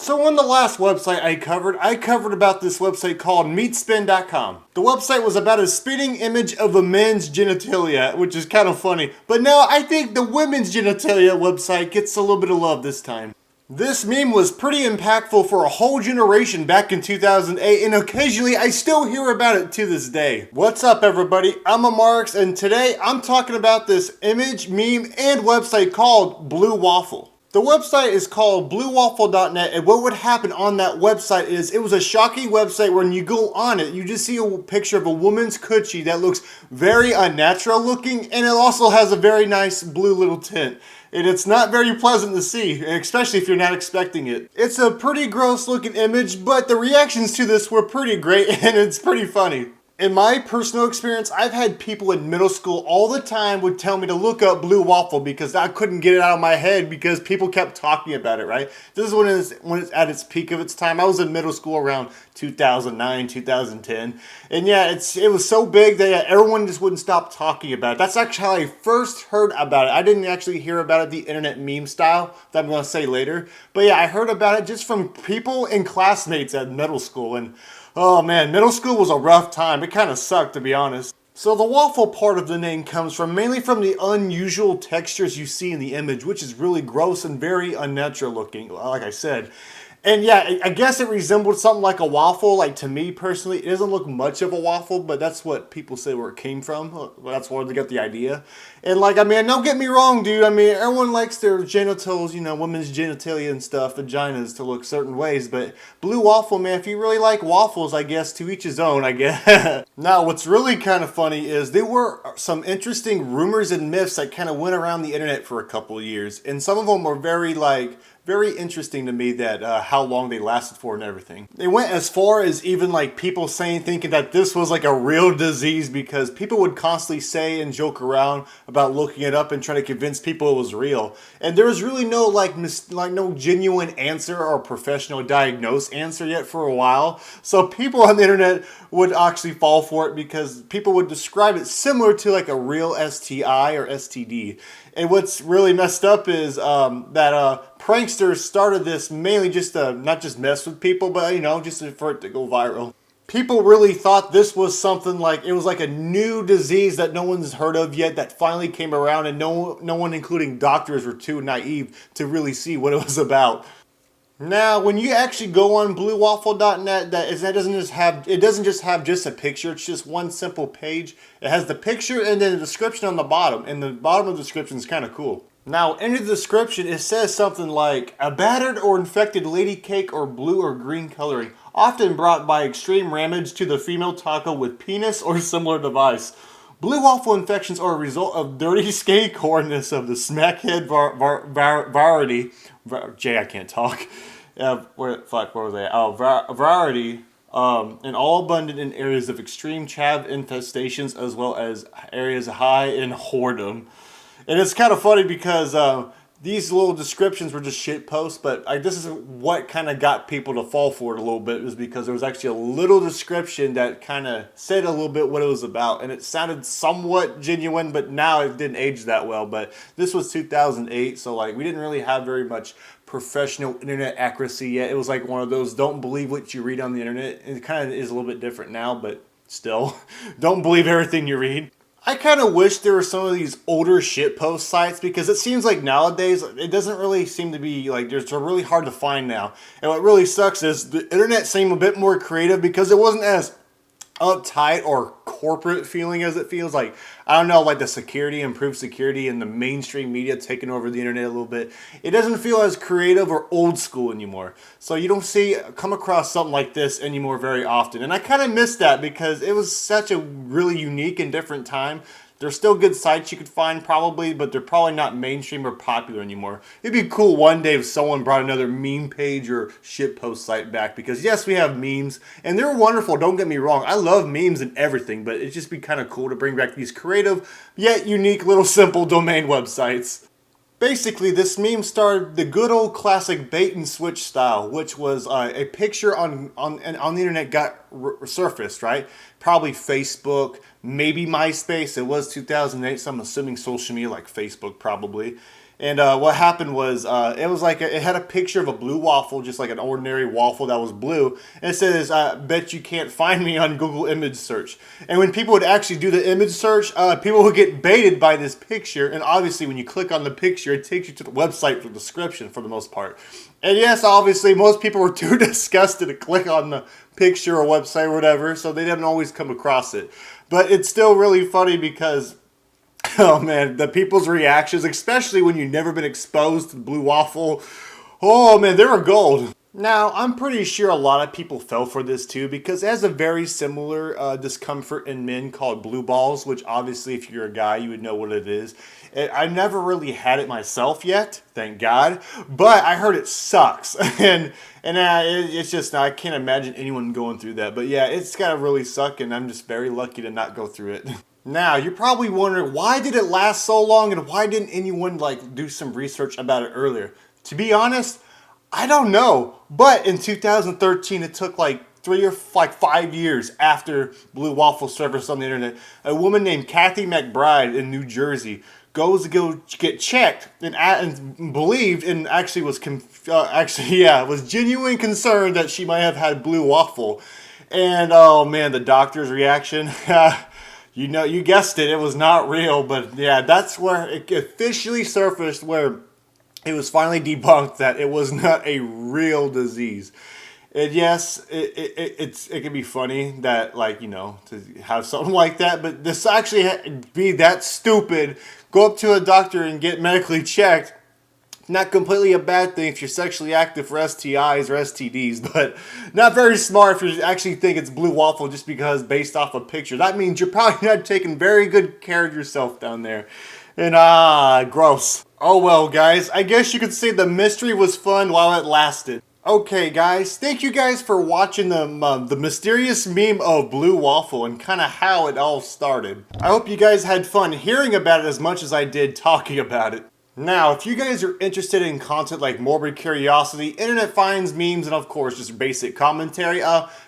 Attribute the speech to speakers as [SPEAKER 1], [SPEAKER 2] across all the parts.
[SPEAKER 1] So on the last website I covered about this website called meatspin.com. The website was about a spitting image of a man's genitalia, which is kind of funny. But now I think the women's genitalia website gets a little bit of love this time. This meme was pretty impactful for a whole generation back in 2008, and occasionally I still hear about it to this day. What's up everybody, I'm Amaryx, and today I'm talking about this image, meme, and website called Blue Waffle. The website is called bluewaffle.net, and what would happen on that website is it was a shocking website. When you go on it, you just see a picture of a woman's coochie that looks very unnatural looking, and it also has a very nice blue little tint. And it's not very pleasant to see, especially if you're not expecting it. It's a pretty gross looking image, but the reactions to this were pretty great and it's pretty funny. In my personal experience, I've had people in middle school all the time would tell me to look up Blue Waffle because I couldn't get it out of my head because people kept talking about it, right? This is when it's at its peak of its time. I was in middle school around 2009, 2010. And yeah, it was so big that everyone just wouldn't stop talking about it. That's actually how I first heard about it. I didn't actually hear about it the internet meme style that I'm going to say later. But yeah, I heard about it just from people and classmates at middle school. And oh man, middle school was a rough time. It kind of sucked, to be honest. So the waffle part of the name comes mainly from the unusual textures you see in the image, which is really gross and very unnatural looking, like I said. And yeah, I guess it resembled something like a waffle. Like, to me personally, it doesn't look much of a waffle, but that's what people say where it came from. That's where they got the idea. And like, I mean, don't get me wrong, dude. I mean, everyone likes their genitals, you know, women's genitalia and stuff, vaginas, to look certain ways. But Blue Waffle, man, if you really like waffles, I guess, to each his own, I guess. Now, what's really kind of funny is there were some interesting rumors and myths that kind of went around the internet for a couple of years. And some of them were very interesting to me, that how long they lasted for and everything. They went as far as even like people thinking that this was like a real disease, because people would constantly say and joke around about looking it up and trying to convince people it was real. And there was really no no genuine answer or professional diagnosed answer yet for a while. So people on the internet would actually fall for it because people would describe it similar to like a real STI or STD. And what's really messed up is that pranksters started this mainly just to not just mess with people, but you know, just for it to go viral. People really thought this was something like, it was like a new disease that no one's heard of yet that finally came around, and no one, including doctors, were too naive to really see what it was about. Now, when you actually go on bluewaffle.net, it doesn't just have just a picture. It's just one simple page. It has the picture and then a description on the bottom, and the bottom of the description is kind of cool. Now, in the description, it says something like, a battered or infected lady cake or blue or green coloring, often brought by extreme ramage to the female taco with penis or similar device. Blue waffle infections are a result of dirty skinny cornness of the smackhead variety. I can't talk. Where was I? Variety. And all abundant in areas of extreme chav infestations, as well as areas high in whoredom. And it's kind of funny because these little descriptions were just shit posts, but this is what kind of got people to fall for it a little bit, was because there was actually a little description that kind of said a little bit what it was about, and it sounded somewhat genuine, but now it didn't age that well. But this was 2008, so like we didn't really have very much professional internet accuracy yet. It was like one of those don't believe what you read on the internet. It kind of is a little bit different now, but still, don't believe everything you read. I kind of wish there were some of these older shitpost sites, because it seems like nowadays it doesn't really seem to be like, they're really hard to find now. And what really sucks is the internet seemed a bit more creative because it wasn't as uptight or corporate feeling as it feels like. I don't know, like the improved security and the mainstream media taking over the internet a little bit. It doesn't feel as creative or old school anymore. So you don't come across something like this anymore very often. And I kind of miss that because it was such a really unique and different time. There's still good sites you could find probably, but they're probably not mainstream or popular anymore. It'd be cool one day if someone brought another meme page or shitpost site back, because yes, we have memes, and they're wonderful, don't get me wrong. I love memes and everything, but it'd just be kind of cool to bring back these creative, yet unique little simple domain websites. Basically, this meme started the good old classic bait and switch style, which was a picture on the internet got surfaced, right? Probably Facebook, maybe MySpace. It was 2008, so I'm assuming social media like Facebook probably. And what happened was, it was like, it had a picture of a blue waffle, just like an ordinary waffle that was blue. And it says, bet you can't find me on Google image search. And when people would actually do the image search, people would get baited by this picture. And obviously when you click on the picture, it takes you to the website for the description for the most part. And yes, obviously most people were too disgusted to click on the picture or website or whatever, so they didn't always come across it. But it's still really funny because, oh man, the people's reactions, especially when you've never been exposed to blue waffle, oh man, they were gold. Now, I'm pretty sure a lot of people fell for this too because it has a very similar discomfort in men called blue balls, which obviously if you're a guy, you would know what it is. I never really had it myself yet, thank God, but I heard it sucks. and it's just, I can't imagine anyone going through that. But yeah, it's gotta really suck, and I'm just very lucky to not go through it. Now, you're probably wondering, why did it last so long and why didn't anyone like do some research about it earlier? To be honest, I don't know. But in 2013, it took like 5 years after Blue Waffle surfaced on the internet. A woman named Kathy McBride in New Jersey goes to go get checked and believed and actually was was genuinely concerned that she might have had Blue Waffle. And oh man, the doctor's reaction. You know, you guessed it, it was not real, but yeah, that's where it officially surfaced, where it was finally debunked that it was not a real disease. And yes, it can be funny that, like, you know, to have something like that, but this actually be that stupid, go up to a doctor and get medically checked. Not completely a bad thing if you're sexually active for STIs or STDs, but not very smart if you actually think it's blue waffle just because based off a picture. That means you're probably not taking very good care of yourself down there. And gross. Oh well, guys, I guess you could say the mystery was fun while it lasted. Okay, guys, thank you guys for watching the mysterious meme of blue waffle and kind of how it all started. I hope you guys had fun hearing about it as much as I did talking about it. Now, if you guys are interested in content like morbid curiosity, internet finds, memes, and of course just basic commentary,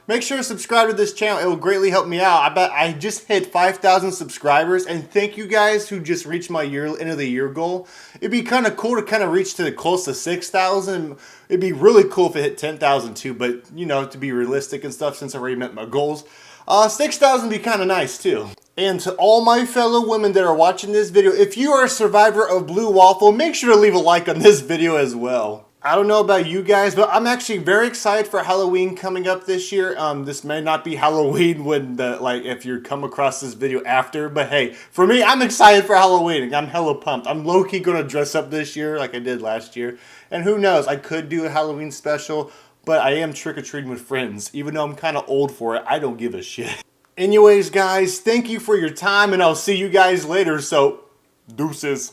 [SPEAKER 1] make sure to subscribe to this channel. It will greatly help me out. I bet I just hit 5,000 subscribers, and thank you guys who just reached my end of the year goal. It'd be kind of cool to kind of reach to close to 6,000. It'd be really cool if it hit 10,000 too, but you know, to be realistic and stuff, since I already met my goals, 6,000 would be kind of nice too. And to all my fellow women that are watching this video, if you are a survivor of blue waffle, make sure to leave a like on this video as well. I don't know about you guys, but I'm actually very excited for Halloween coming up this year. This may not be Halloween when if you come across this video after, but hey, for me, I'm excited for Halloween. I'm hella pumped. I'm low-key gonna dress up this year like I did last year. And who knows, I could do a Halloween special, but I am trick-or-treating with friends. Even though I'm kind of old for it, I don't give a shit. Anyways, guys, thank you for your time, and I'll see you guys later, so deuces.